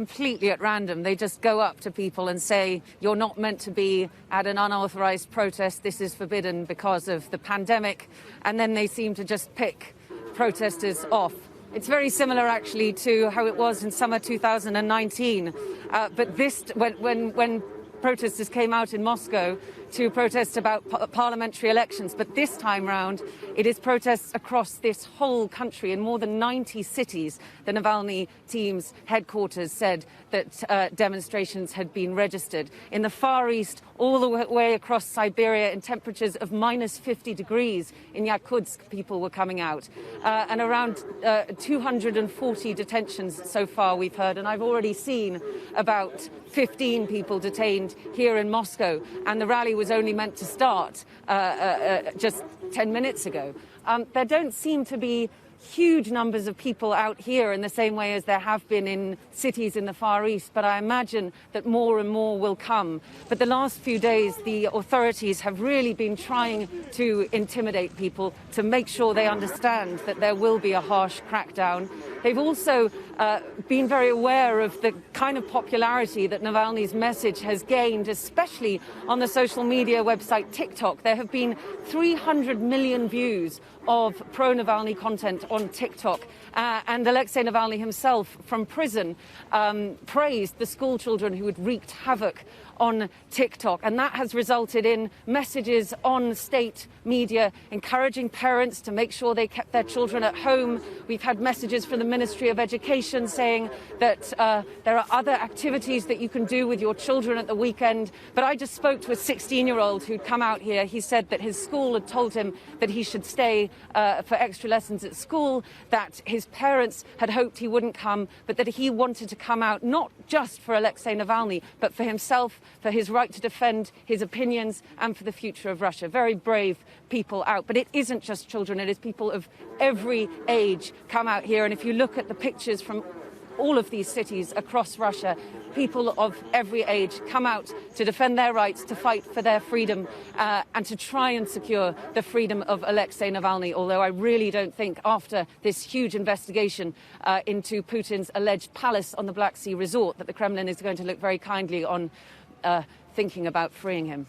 completely at random. They just go up to people and say, you're not meant to be at an unauthorized protest. This is forbidden because of the pandemic. And then they seem to just pick protesters off. It's very similar, actually, to how it was in summer 2019. But this, when protesters came out in Moscow to protest about parliamentary elections. But this time round, it is protests across this whole country in more than 90 cities. The Navalny team's headquarters said that demonstrations had been registered. In the Far East, all the way across Siberia, in temperatures of minus 50 degrees in Yakutsk, people were coming out. And around 240 detentions so far, we've heard. And I've already seen about 15 people detained here in Moscow. And the rally was only meant to start just 10 minutes ago. There don't seem to be huge numbers of people out here in the same way as there have been in cities in the Far East, but I imagine that more and more will come. But the last few days, the authorities have really been trying to intimidate people, to make sure they understand that there will be a harsh crackdown. They've also been very aware of the kind of popularity that Navalny's message has gained, especially on the social media website TikTok. There have been 300 million views of pro-Navalny content on TikTok. And Alexei Navalny himself, from prison, praised the school children who had wreaked havoc on TikTok. And that has resulted in messages on state media encouraging parents to make sure they kept their children at home. We've had messages from the Ministry of Education saying that there are other activities that you can do with your children at the weekend. But I just spoke to a 16-year-old who'd come out here. He said that his school had told him that he should stay for extra lessons at school, that his parents had hoped he wouldn't come, but that he wanted to come out not just for Alexei Navalny, but for himself, for his right to defend his opinions and for the future of Russia. Very brave people out. But it isn't just children, it is people of every age come out here. And if you look at the pictures from all of these cities across Russia, people of every age come out to defend their rights, to fight for their freedom, and to try and secure the freedom of Alexei Navalny, although I really don't think after this huge investigation into Putin's alleged palace on the Black Sea resort that the Kremlin is going to look very kindly on thinking about freeing him.